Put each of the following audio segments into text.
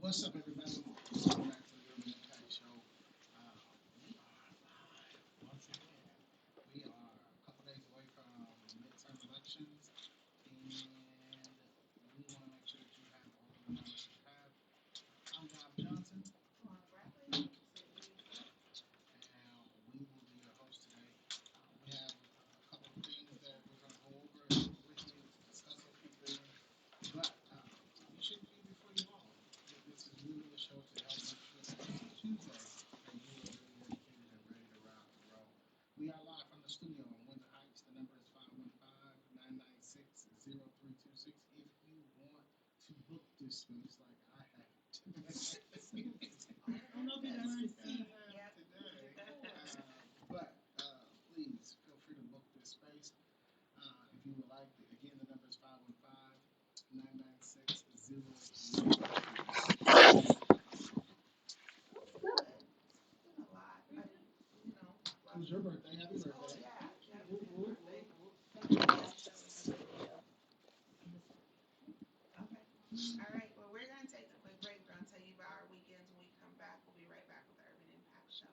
What's up, everybody? Welcome back to the Urban Impact Show. We are live once again. We are a couple days away from midterm elections, and we want to make sure that you have all the knowledge you have. I'm Bob Johnson, and we will be your host today. We have a couple of things that we're going to go over with you, discuss a few things, but you shouldn't be before you all. This is really a show to help make sure that it's Tuesday and you are really dedicated and ready to rock and roll. We are live from the studio on Windsor Heights. The number is 515-996-0326. If you want to book this space like I have today. I don't know if you're going to have today. But please feel free to book this space. If you would like, again, the number is 515-996-0326. It was your birthday. Happy birthday. All right, well, we're going to take a quick break. We're going to tell you about our weekends. When we come back, we'll be right back with the Urban Impact Show.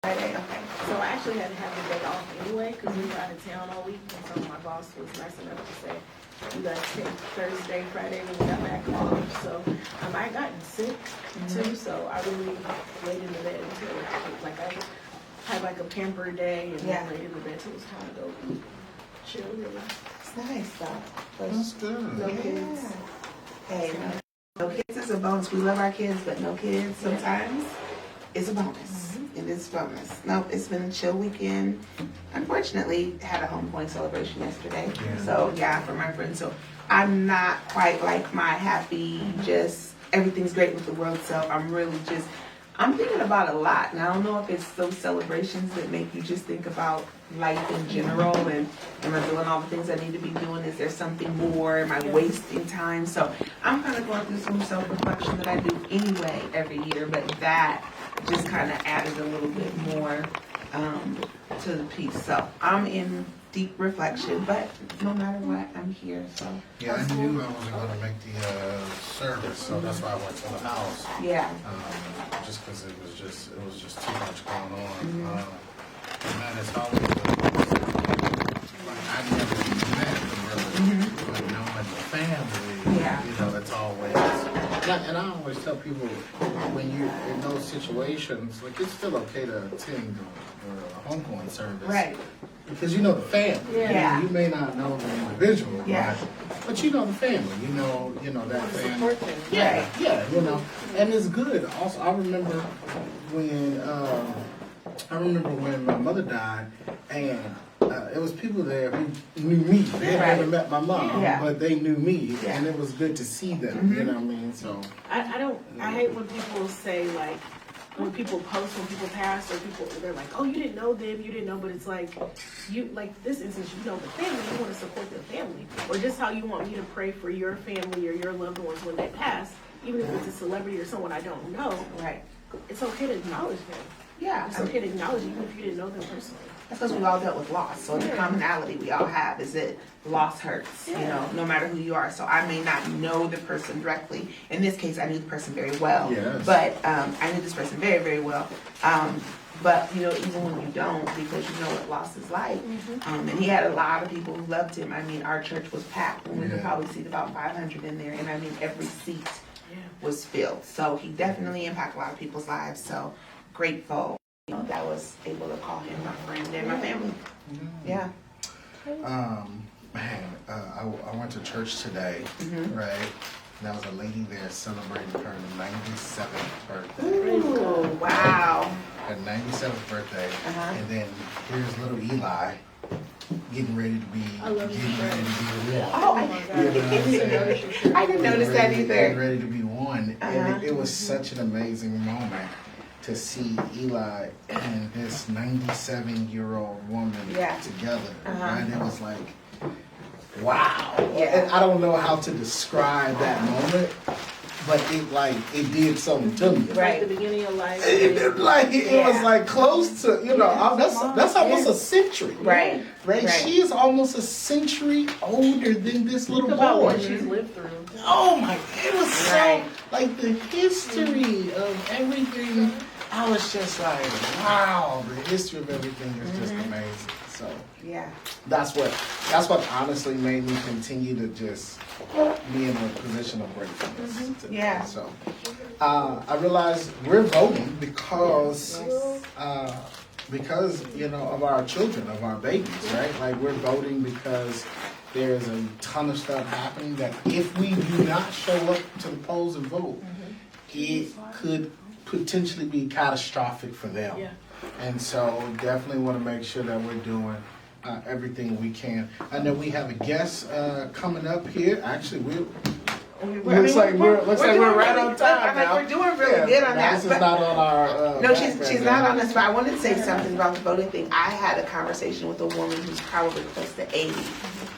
Friday. Okay. So I actually had to have the day off anyway because we were out of town all week, and so my boss was nice enough to say, "You guys take Thursday, Friday when we got back off." So I had gotten sick too, so I really laid in the bed until like I had like a pamper day, and then laid in the bed till it was time to go eat. Chill, really. It's nice, though. That's good. No kids. Hey, no kids is a bonus. We love our kids, but no kids sometimes is a bonus. It is a bonus. No, it's been a chill weekend. Unfortunately, had a homecoming celebration yesterday. So, yeah, for my friends. So, I'm not quite like my happy, just everything's great with the world self. I'm thinking about a lot. And I don't know if it's those celebrations that make you just think about life in general and am I doing all the things I need to be doing? Is there something more? Am I wasting time? So I'm kind of going through some self-reflection that I do anyway every year, but that just kind of added a little bit more to the piece. So I'm in deep reflection. But no matter what, I'm here. So Yeah, I knew I wasn't gonna make the service, so that's why I went to the house. yeah, Just because it was just too much going on. And man, it's always like I never met the brother, but knowing the family, Yeah. you know, it's always. And I always tell people when you're in those situations, like it's still okay to attend the homegoing service, right. Because you know the family. Yeah. You may not know the individual, Yeah. but you know the family. You know that family. Support them. Yeah, Right. yeah, you know, and it's good. Also, I remember when my mother died, and it was people there who knew me. They had Right. never met my mom, Yeah. but they knew me, Yeah. and it was good to see them. You know what I mean? So I hate when people say like, when people post, when people pass, or they're like, oh, you didn't know them, you didn't know, but it's like, like this instance, you know the family, you want to support the family. Or just how you want me to pray for your family or your loved ones when they pass, even if it's a celebrity or someone I don't know, Right. it's okay to acknowledge them. Yeah. It's okay to acknowledge even if you didn't know them personally. That's because we all dealt with loss. So the commonality we all have is that loss hurts, you know, no matter who you are. So I may not know the person directly. In this case, I knew the person very well. Yes. But I knew this person very, very well. But, you know, even when you don't, because you know what loss is like. And he had a lot of people who loved him. I mean, our church was packed. We could probably seat about 500 in there. And I mean, every seat was filled. So he definitely impacted a lot of people's lives. So grateful, you know, that I was able to call him my friend and my family. Yeah. I went to church today, right? And there was a lady there celebrating her 97th birthday. Ooh, wow. Her 97th birthday, Uh-huh. and then here's little Eli getting ready to be I love you, one. Oh, my God. I didn't notice that Getting either. ready to be one, and Uh-huh. it was such an amazing moment to see Eli and this 97-year-old woman Yeah. together. Uh-huh. Right? It was like, wow. Yeah. And I don't know how to describe that moment, but it did something to me. Right. Like the beginning of life. It was Yeah. like close to, you know, that's almost a century. Right. Right? Right. She is almost a century older than this little Think about boy. what she's lived through. Oh my, it was so, Right. like the history of everything. I was just like, wow, the history of everything is just amazing. So Yeah. that's what honestly made me continue to just be in a position of gratefulness. today. Yeah. So I realized we're voting because you know of our children, of our babies, right? Like we're voting because there's a ton of stuff happening that if we do not show up to the polls and vote, it could potentially be catastrophic for them. Yeah. And so definitely want to make sure that we're doing everything we can. I know we have a guest coming up here. Actually, looks like we're right on time now. We're doing really good on that. This is but- not on our. No, she's not on this, but I wanted to say something about the voting thing. I had a conversation with a woman who's probably close to 80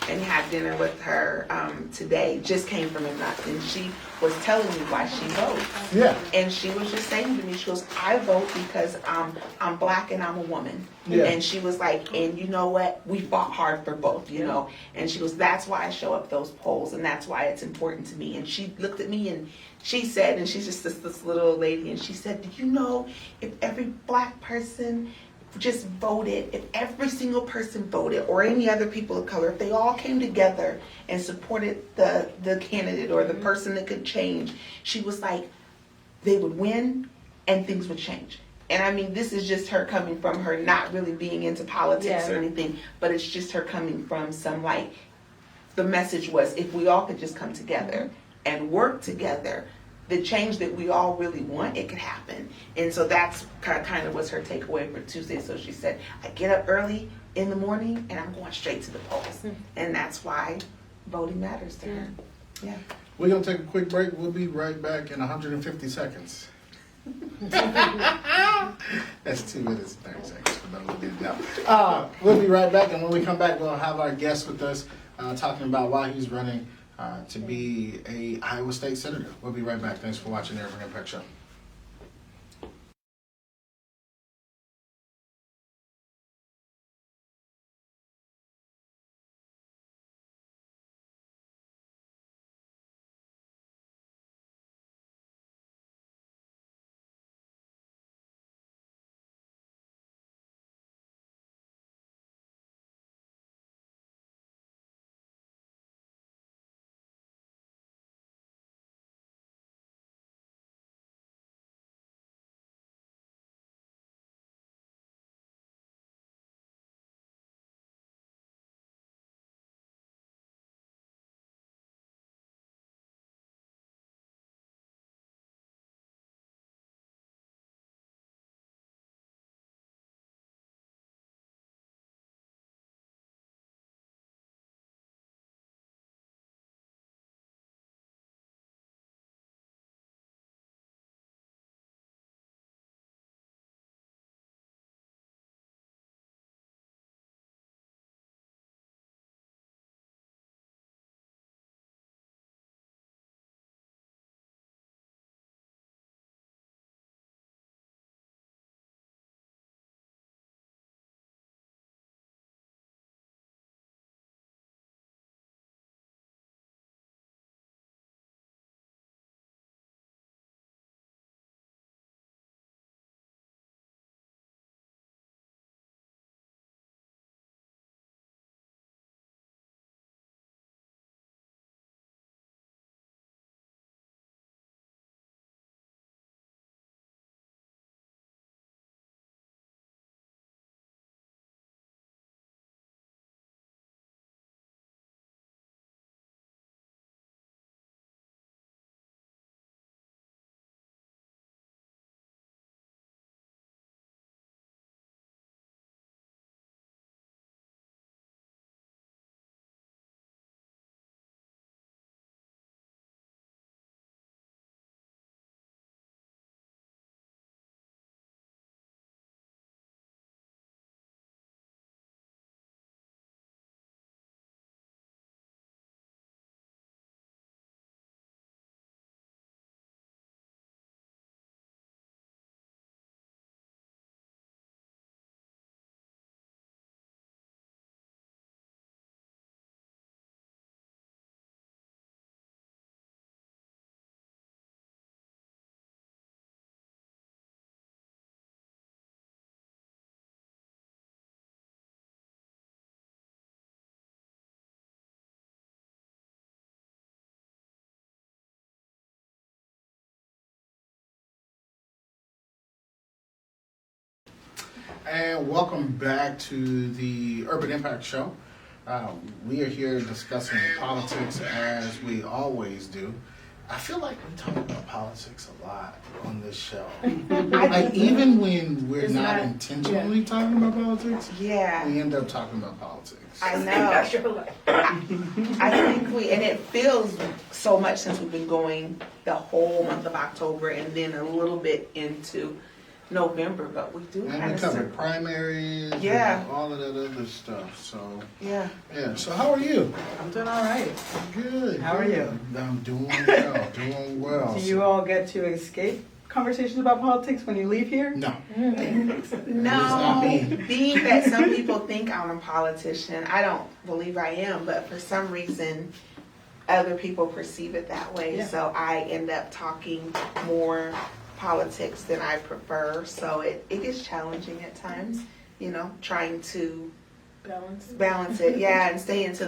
and had dinner with her today, just came from Atlanta, and she was telling me why she votes. Yeah. And she was just saying to me, she goes, I vote because I'm black and I'm a woman. Yeah. And she was like, and you know what? We fought hard for both, you know. And she goes, that's why I show up those polls, and that's why it's important to me. And she looked at me and she said, and she's just this little old lady, and she said, do you know if every black person just voted, if every single person voted, or any other people of color, if they all came together and supported the candidate or the person that could change, she was like, they would win and things would change. And I mean, this is just her coming from her not really being into politics or anything, but it's just her coming from some like, the message was if we all could just come together and work together, the change that we all really want, it could happen. And so that's kind of was her takeaway for Tuesday. So she said, I get up early in the morning and I'm going straight to the polls. And that's why voting matters to her. Yeah. We're going to take a quick break. We'll be right back in 150 seconds. That's 2 minutes and 30 seconds for those who didn't know. We'll be right back, and when we come back, we'll have our guest with us talking about why he's running to be a Iowa State Senator. We'll be right back. Thanks for watching the Urban Impact Show. And welcome back to the Urban Impact Show. We are here discussing politics as we always do. I feel like we talk about politics a lot on this show. Like even when we're It's not not- intentionally talking about politics, Yeah, we end up talking about politics. I know. I think and it feels so much since we've been going the whole month of October and then a little bit into November, but we do And kind we of covered primaries, Yeah. and all of that other stuff. So yeah. yeah. So how are you? I'm doing all right. Good. How are good. you? I'm doing well. Doing well. Do you all get to escape conversations about politics when you leave here? No. No, not me. being that some people think I'm a politician, I don't believe I am, but for some reason, other people perceive it that way. Yeah. So I end up talking more politics than I prefer. So it gets challenging at times, trying to balance it, yeah, and stay into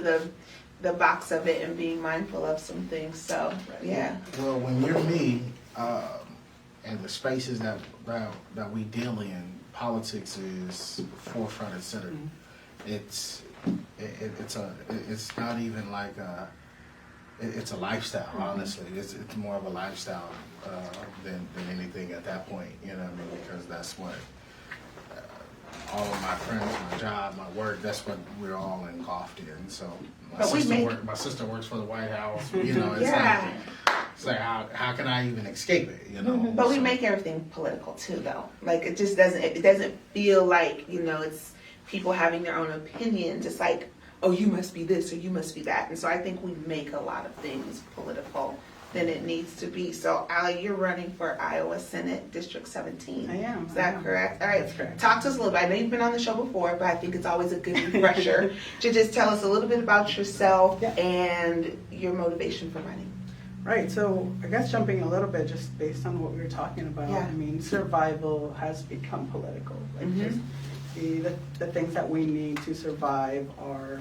the box of it and being mindful of some things. So yeah. Well, when you're me, and the spaces that we deal in, politics is forefront and center. It's not even like it's a lifestyle. Honestly, it's more of a lifestyle than anything at that point. You know what I mean? Because that's what all of my friends, my job, my work, that's what we're all engulfed in. So my sister works for the White House. It's Yeah. it's like how can I even escape it? But we So- make everything political too, though. Like it just doesn't feel like it's people having their own opinions. It's like, oh, you must be this or you must be that. And so I think we make a lot of things political than it needs to be. So Ali, you're running for Iowa Senate District 17. I am. Is that correct? All right. That's correct. Talk to us a little bit. I know you've been on the show before, but I think it's always a good refresher to just tell us a little bit about yourself Yeah. and your motivation for running. Right, so I guess jumping a little bit just based on what we were talking about, Yeah. I mean, survival has become political. Like Mhm. just the things that we need to survive are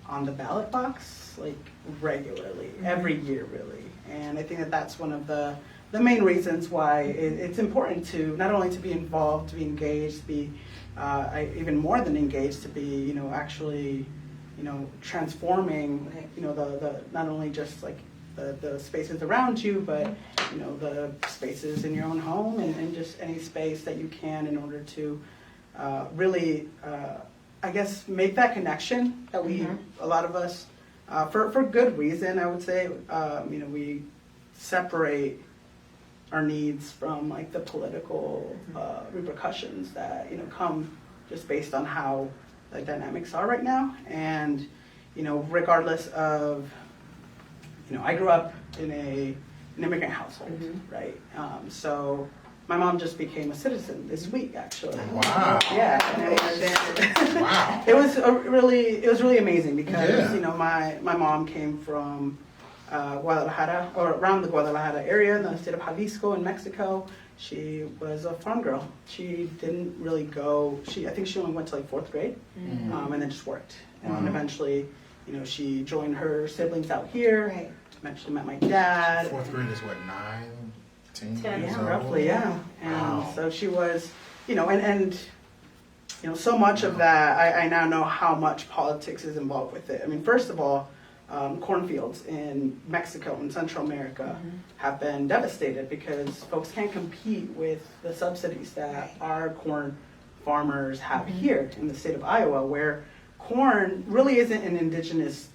on the ballot box, like regularly, every year really. And I think that that's one of the main reasons why it's important to not only to be involved, to be engaged, to be even more than engaged, to be, actually, transforming, the not only just like the spaces around you, but the spaces in your own home and just any space that you can in order to really, I guess, make that connection that a lot of us, for good reason, I would say, we separate our needs from like the political repercussions that come just based on how the dynamics are right now, and regardless of I grew up in an immigrant household, right? So my mom just became a citizen this week, actually. Wow. Yeah. Wow. It was really amazing because Yeah. my mom came from Guadalajara, or around the Guadalajara area in the state of Jalisco in Mexico. She was a farm girl. She didn't really go. I think she only went to like 4th grade, and then just worked. And then eventually, she joined her siblings out here. Right. Eventually met my dad. 4th grade is what, 9, 10 10. years Yeah, old? roughly, yeah. And Wow. so she was, and so much of that, I now know how much politics is involved with it. I mean, first of all, cornfields in Mexico and Central America have been devastated because folks can't compete with the subsidies that our corn farmers have here in the state of Iowa, where corn really isn't an indigenous,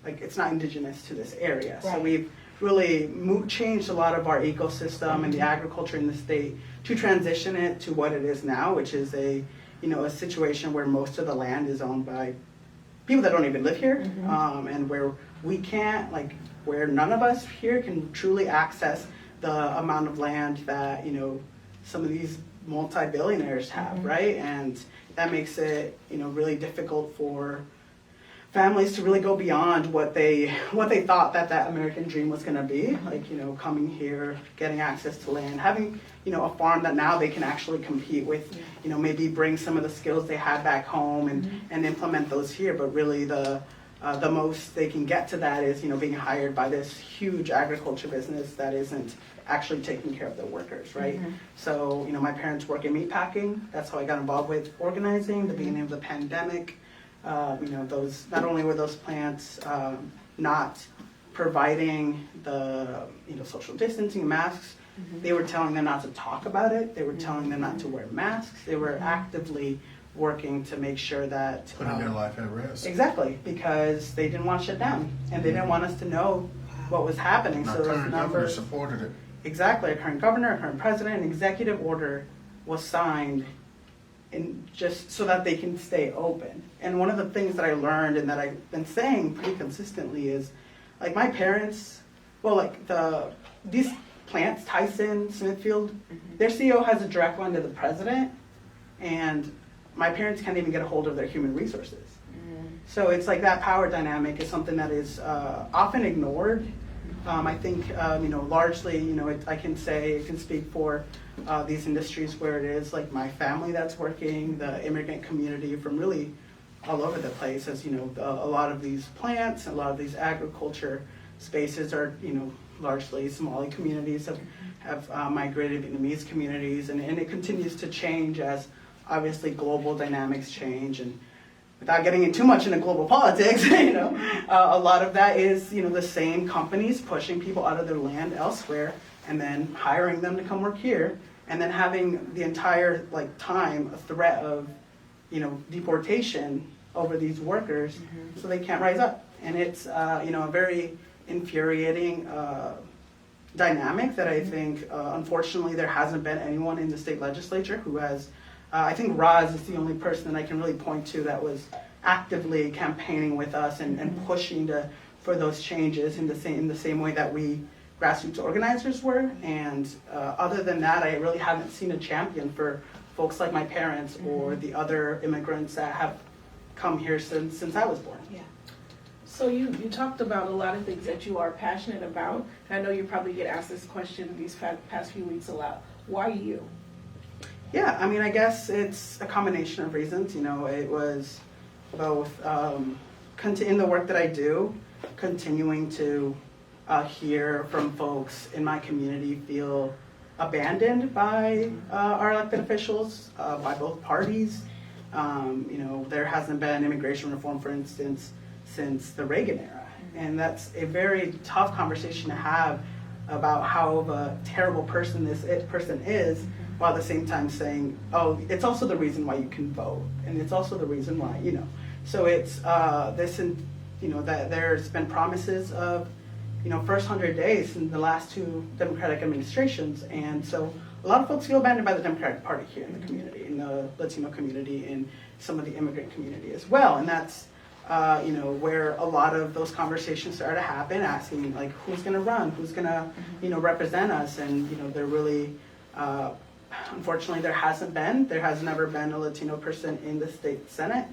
like it's not indigenous to this area. So Right. we've really changed a lot of our ecosystem and the agriculture in the state to transition it to what it is now, which is a situation where most of the land is owned by people that don't even live here, and where we can't, where none of us here can truly access the amount of land that, some of these multi-billionaires have, right? And that makes it, really difficult for families to really go beyond what they thought that American dream was going to be, like, coming here, getting access to land, having, a farm that now they can actually compete with, maybe bring some of the skills they had back home and implement those here. But really the the most they can get to that is, being hired by this huge agriculture business that isn't actually taking care of their workers, right? So, my parents work in meat packing. That's how I got involved with organizing. The beginning of the pandemic, those, not only were those plants not providing the, social distancing and masks, they were telling them not to talk about it. They were telling them not to wear masks. They were actively working to make sure that Putting their life at risk. exactly, because they didn't want to shut down and they didn't want us to know what was happening. Our So those current governor numbers, supported it. exactly, our current governor, our current president, an executive order was signed in just so that they can stay open. And one of the things that I learned and that I've been saying pretty consistently is, like, my parents, these plants, Tyson, Smithfield, their CEO has a direct line to the president, and my parents can't even get a hold of their human resources. So it's like that power dynamic is something that is often ignored. I think, largely, I can speak for these industries where it is like my family that's working, the immigrant community from really all over the place. As a lot of these plants, a lot of these agriculture spaces are, largely Somali communities have migrated, Vietnamese communities, and it continues to change as obviously global dynamics change. And without getting in too much into global politics, a lot of that is, the same companies pushing people out of their land elsewhere and then hiring them to come work here, and then having the entire time a threat of, deportation over these workers, so they can't rise up. And it's, a very infuriating dynamic that I think, unfortunately, there hasn't been anyone in the state legislature who has. I think Roz is the only person that I can really point to that was actively campaigning with us and pushing for those changes in the same way that we grassroots organizers were. And other than that, I really haven't seen a champion for folks like my parents or the other immigrants that have come here since I was born. Yeah. So you talked about a lot of things that you are passionate about. And I know you probably get asked this question these past few weeks a lot. Why you? Yeah, I guess it's a combination of reasons. It was both in the work that I do, continuing to hear from folks in my community feel abandoned by our elected officials, by both parties. There hasn't been immigration reform, for instance, since the Reagan era. And that's a very tough conversation to have about how of a terrible person this person is, while at the same time saying, oh, it's also the reason why you can vote, and it's also the reason why, So it's that there's been promises of, first 100 days in the last two Democratic administrations, and so a lot of folks feel abandoned by the Democratic Party here in the community, in the Latino community, and some of the immigrant community as well, and that's where a lot of those conversations started to happen, asking who's going to run, who's going to represent us, and they're really. Unfortunately, there has never been a Latino person in the state Senate.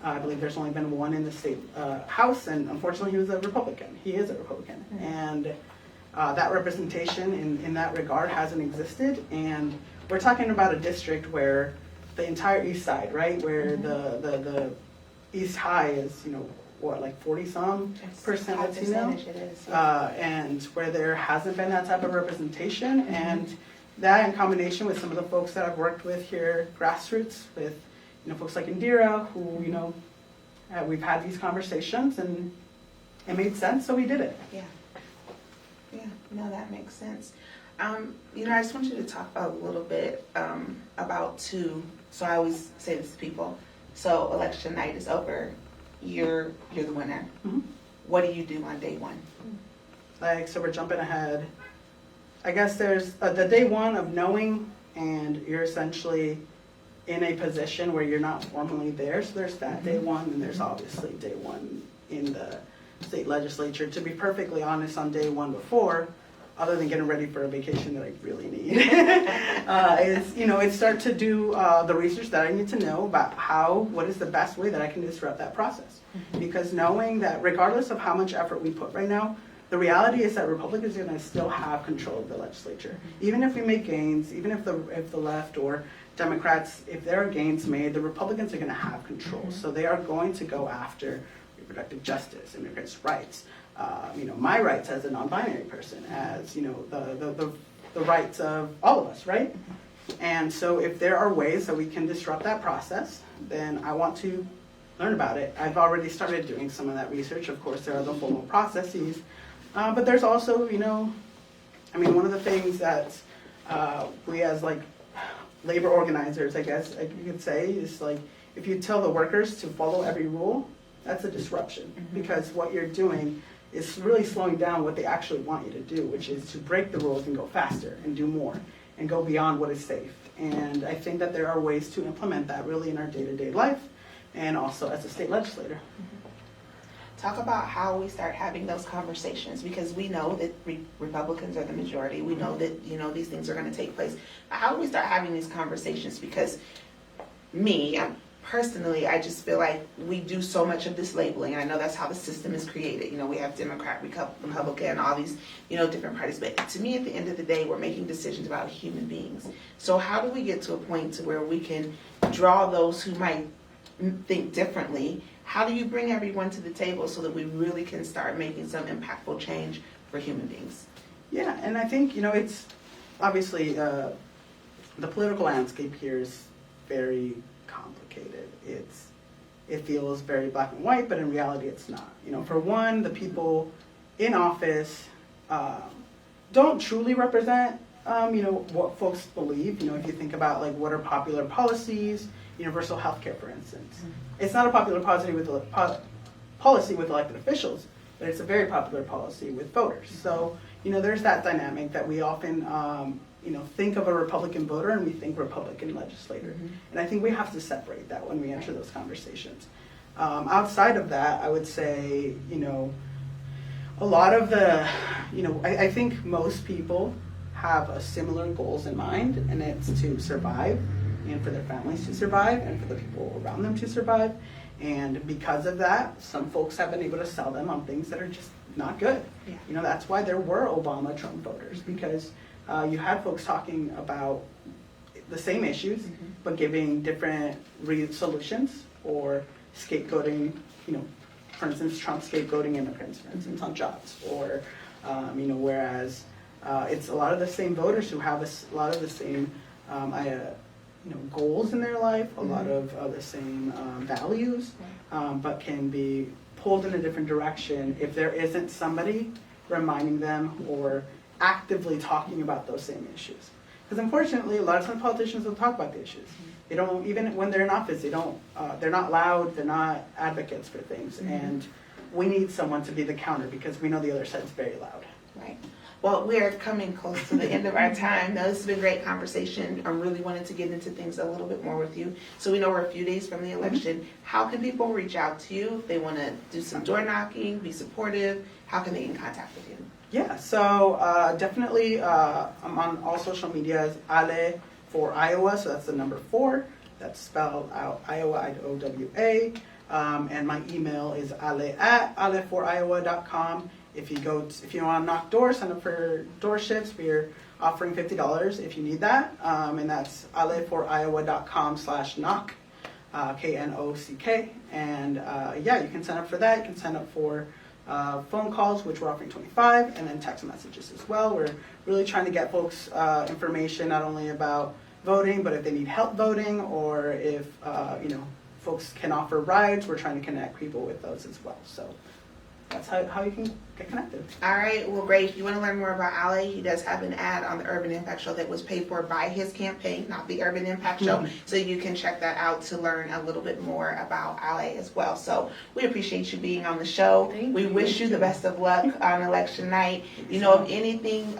I believe there's only been one in the state House, and unfortunately he was a Republican. He is a Republican. And that representation in that regard hasn't existed. And we're talking about a district where the entire east side, right, where the East High is, 40-some percent Latino, and where there hasn't been that type of representation. And that in combination with some of the folks that I've worked with here, grassroots, with folks like Indira, who we've had these conversations, and it made sense, so we did it. Yeah. No, that makes sense. I just want you to talk a little bit about so I always say this to people. So election night is over. You're the winner. Mm-hmm. What do you do on day one? So we're jumping ahead. I guess there's the day one of knowing, and you're essentially in a position where you're not formally there. So there's that day one, and there's obviously day one in the state legislature. To be perfectly honest, on day one before, other than getting ready for a vacation that I really need, is start to do the research that I need to know about what is the best way that I can disrupt that process. Because knowing that regardless of how much effort we put right now, the reality is that Republicans are going to still have control of the legislature. Even if we make gains, even if the left or Democrats, if there are gains made, the Republicans are going to have control. So they are going to go after reproductive justice, immigrants' rights, my rights as a non-binary person, as, the rights of all of us, right? And so if there are ways that we can disrupt that process, then I want to learn about it. I've already started doing some of that research. Of course, there are the formal processes, but there's also, one of the things that we as like labor organizers, I guess you could say, is like, if you tell the workers to follow every rule, that's a disruption, because what you're doing is really slowing down what they actually want you to do, which is to break the rules and go faster and do more and go beyond what is safe. And I think that there are ways to implement that really in our day-to-day life and also as a state legislator. Talk about how we start having those conversations, because we know that Republicans are the majority. We know that, these things are going to take place. How do we start having these conversations? Because personally, I just feel like we do so much of this labeling. I know that's how the system is created. We have Democrat, Republican, all these, different parties. But to me, at the end of the day, we're making decisions about human beings. So how do we get to a point to where we can draw those who might think differently? How do you bring everyone to the table so that we really can start making some impactful change for human beings? Yeah, and I think, it's obviously the political landscape here is very complicated. It feels very black and white, but in reality it's not. For one, the people in office don't truly represent what folks believe. If you think about like what are popular policies, universal health care, for instance. It's not a popular policy with elected officials, but it's a very popular policy with voters. So, there's that dynamic that we often, think of a Republican voter and we think Republican legislator. And I think we have to separate that when we enter those conversations. Outside of that, I would say, a lot of the, I think most people have similar goals in mind, and it's to survive, and for their families to survive, and for the people around them to survive. And because of that, some folks have been able to sell them on things that are just not good. Yeah. That's why there were Obama Trump voters, because you had folks talking about the same issues, but giving different solutions, or scapegoating, for instance, Trump scapegoating immigrants, for instance, on jobs, or, whereas it's a lot of the same voters who have a lot of the same goals in their life, a lot of the same values, but can be pulled in a different direction if there isn't somebody reminding them or actively talking about those same issues. Because unfortunately, a lot of times politicians don't talk about the issues. They don't, even when they're in office, they're not loud, they're not advocates for things. And we need someone to be the counter, because we know the other side's very loud. Right. Well, we are coming close to the end of our time. Now, this has been a great conversation. I really wanted to get into things a little bit more with you. So we know we're a few days from the election. How can people reach out to you if they want to do some door knocking, be supportive? How can they get in contact with you? Yeah, so definitely I'm on all social media as Ale for Iowa, so that's the number 4. That's spelled out Iowa, I-O-W-A. And my email is ale@aleforiowa.com. If you want to knock doors, sign up for door shifts. We're offering $50 if you need that. And that's aleforiowa.com/knock, Knock. And you can sign up for that. You can sign up for phone calls, which we're offering 25, and then text messages as well. We're really trying to get folks information not only about voting, but if they need help voting, or if folks can offer rides, we're trying to connect people with those as well. So that's how you can get connected. All right. Well, great. If you want to learn more about Ale, he does have an ad on the Urban Impact Show that was paid for by his campaign, not the Urban Impact Show. So you can check that out to learn a little bit more about Ale as well. So we appreciate you being on the show. We wish you the best of luck on election night. If anything,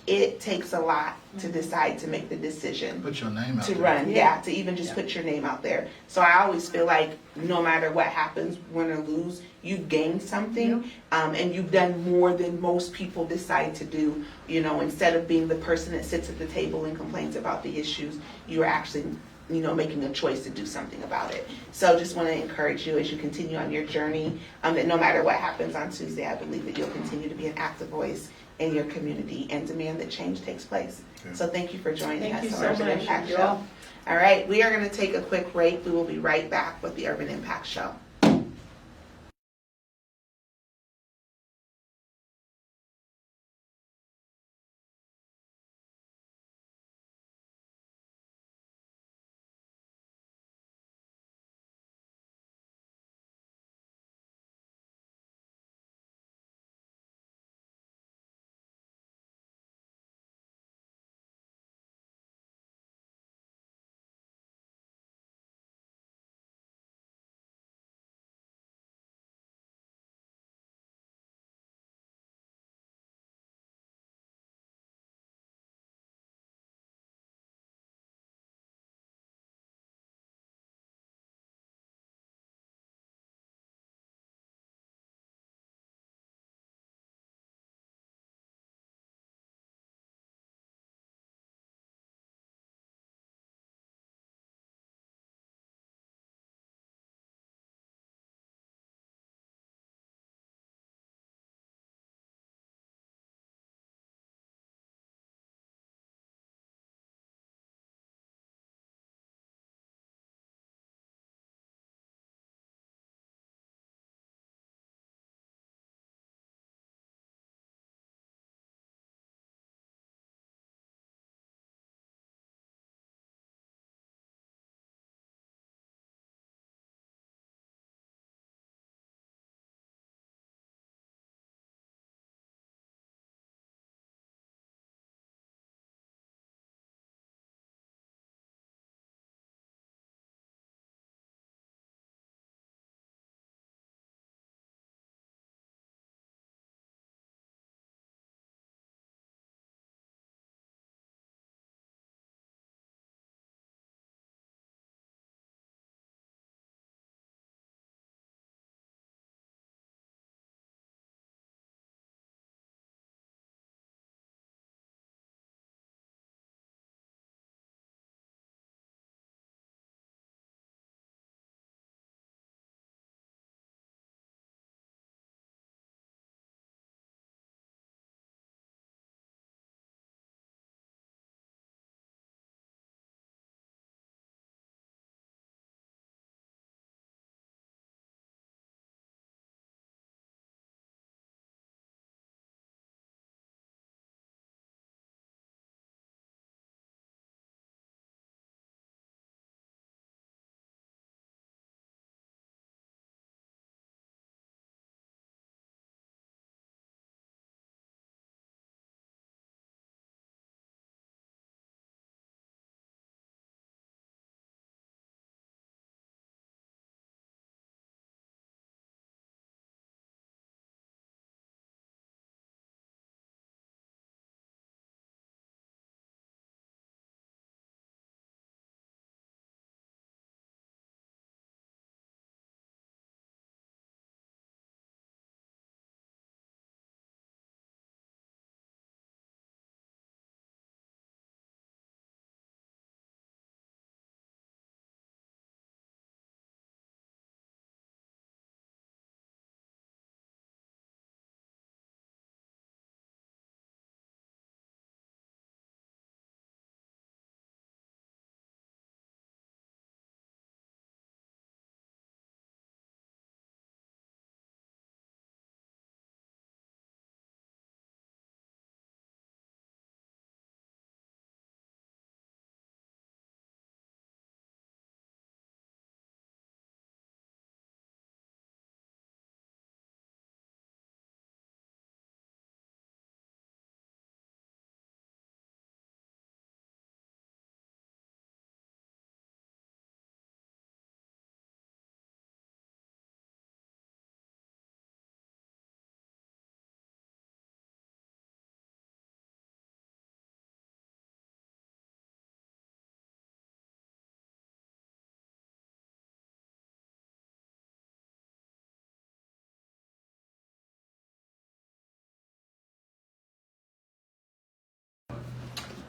it takes a lot to decide to make the decision Put your name out to there. run, to even just put your name out there. So I always feel like no matter what happens, win or lose, you've gained something, and you've done more than most people decide to do. Instead of being the person that sits at the table and complains about the issues, you are actually making a choice to do something about it. So just want to encourage you as you continue on your journey, that no matter what happens on Tuesday, I believe that you'll continue to be an active voice in your community and demand that change takes place. So thank you for joining us on the Urban Impact Show. All right, we are going to take a quick break. We will be right back with the Urban Impact Show.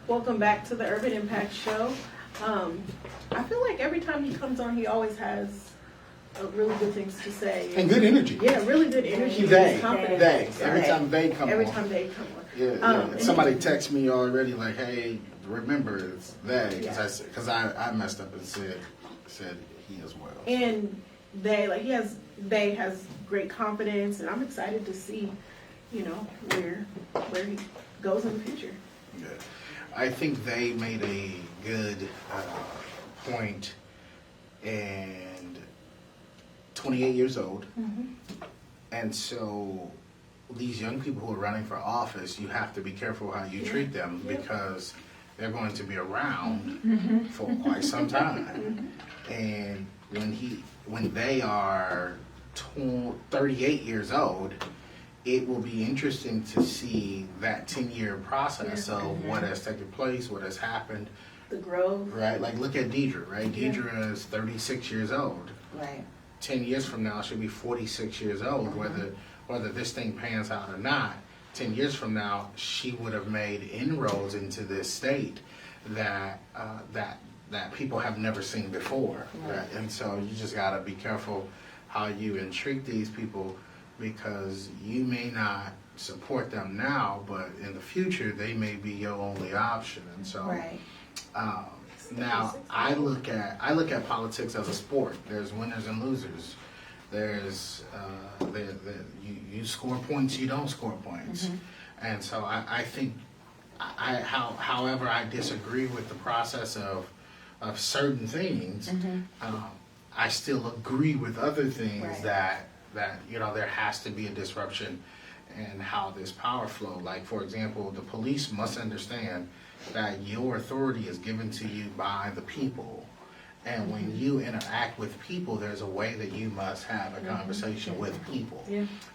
Welcome back to the Urban Impact Show. I feel like every time he comes on, he always has really good things to say. And good energy. Yeah, really good energy. They, He's confident. they. Every time they come Every on. time they come on. Yeah. And Somebody texts me already like, hey, remember it's they. Yeah. Because I messed up and said he as well. And they has great confidence, and I'm excited to see, where he goes in the future. Yeah. I think they made a good point, and 28 years old. And so these young people who are running for office, you have to be careful how you treat them because they're going to be around for quite some time. And when they are 38 years old, it will be interesting to see that 10-year process of what has taken place, what has happened. The growth. Right? Like, look at Deidre, right? Deidre is 36 years old. Right. 10 years from now, she'll be 46 years old. Whether this thing pans out or not, 10 years from now, she would have made inroads into this state that people have never seen before. Right? And so you just got to be careful how you entreat these people, because you may not support them now, but in the future they may be your only option. And so now I look at politics as a sport. There's winners and losers. There's you score points, you don't score points. And so I think however I disagree with the process of certain things, I still agree with other things that there has to be a disruption in how this power flow. Like, for example, the police must understand that your authority is given to you by the people. And when you interact with people, there's a way that you must have a conversation with people.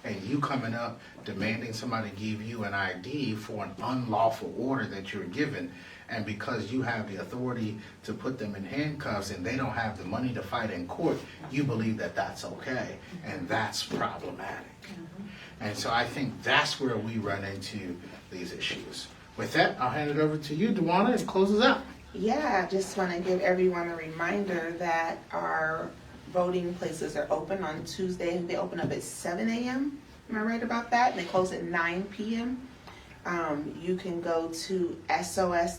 And you coming up demanding somebody give you an ID for an unlawful order that you're given, and because you have the authority to put them in handcuffs and they don't have the money to fight in court, you believe that that's okay, and that's problematic. And so I think that's where we run into these issues. With that, I'll hand it over to you, Dewana, and close us out. Yeah, I just want to give everyone a reminder that our voting places are open on Tuesday. They open up at 7 a.m. Am I right about that? And they close at 9 p.m. You can go to sos.iowa.gov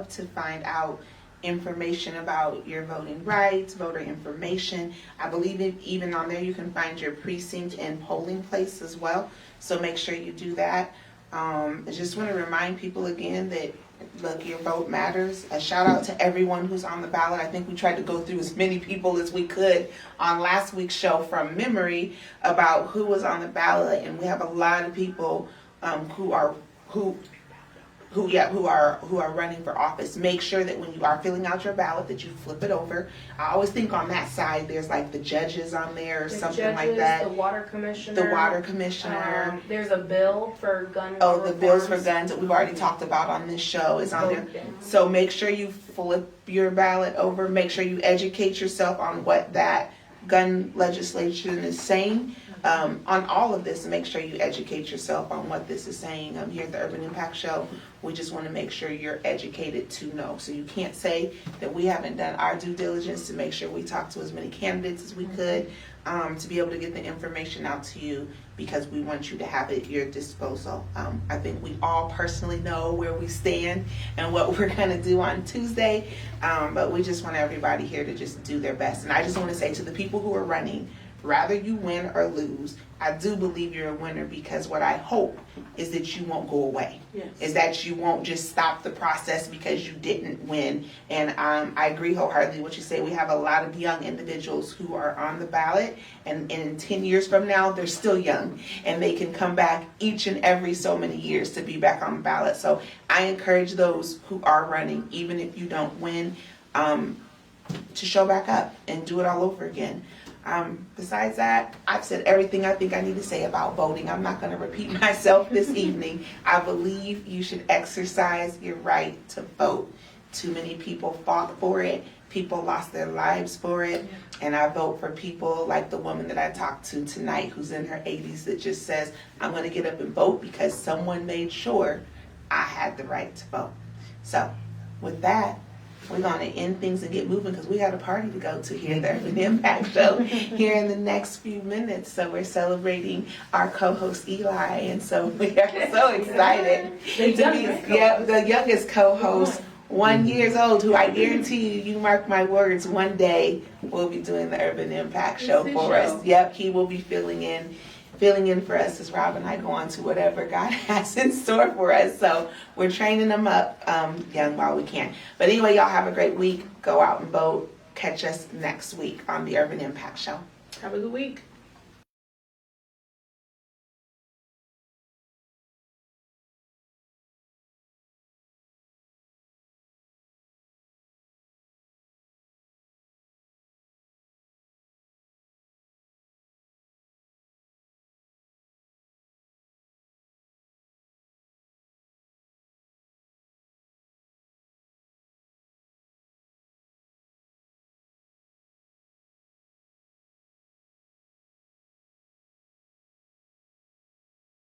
to find out information about your voting rights, voter information. I believe even on there you can find your precinct and polling place as well. So make sure you do that. I just want to remind people again that, look, your vote matters. A shout out to everyone who's on the ballot. I think we tried to go through as many people as we could on last week's show from memory about who was on the ballot, and we have a lot of people who are running for office. Make sure that when you are filling out your ballot that you flip it over. I always think on that side there's like the judges on there or something like that. The water commissioner. The water commissioner. There's a bill for gun. Oh, the bills for guns that we've already talked about on this show is on there. So make sure you flip your ballot over. Make sure you educate yourself on what that gun legislation is saying. On all of this, make sure you educate yourself on what this is saying. Here at the Urban Impact Show, we just want to make sure you're educated to know. So you can't say that we haven't done our due diligence to make sure we talk to as many candidates as we could to be able to get the information out to you, because we want you to have it at your disposal. I think we all personally know where we stand and what we're going to do on Tuesday, but we just want everybody here to just do their best. And I just want to say to the people who are running, rather you win or lose, I do believe you're a winner, because what I hope is that you won't go away. Yes. Is that you won't just stop the process because you didn't win. And I agree wholeheartedly with what you say. We have a lot of young individuals who are on the ballot, and in 10 years from now, they're still young, and they can come back each and every so many years to be back on the ballot. So I encourage those who are running, even if you don't win, to show back up and do it all over again. Besides that, I've said everything I think I need to say about voting. I'm not going to repeat myself this evening. I believe you should exercise your right to vote. Too many people fought for it. People lost their lives for it. And I vote for people like the woman that I talked to tonight, who's in her 80s, that just says, I'm going to get up and vote because someone made sure I had the right to vote. So with that, we're going to end things and get moving because we got a party to go to here at the Urban Impact Show here in the next few minutes. So we're celebrating our co-host Eli, and so we are so excited The to be youngest the youngest co-host, 1 year old, who I guarantee you mark my words, one day will be doing the Urban Impact Show It's his for show. us. Yep, he will be filling in for us as Rob and I go on to whatever God has in store for us. So we're training them up young while we can. But anyway, y'all have a great week. Go out and vote. Catch us next week on the Urban Impact Show. Have a good week.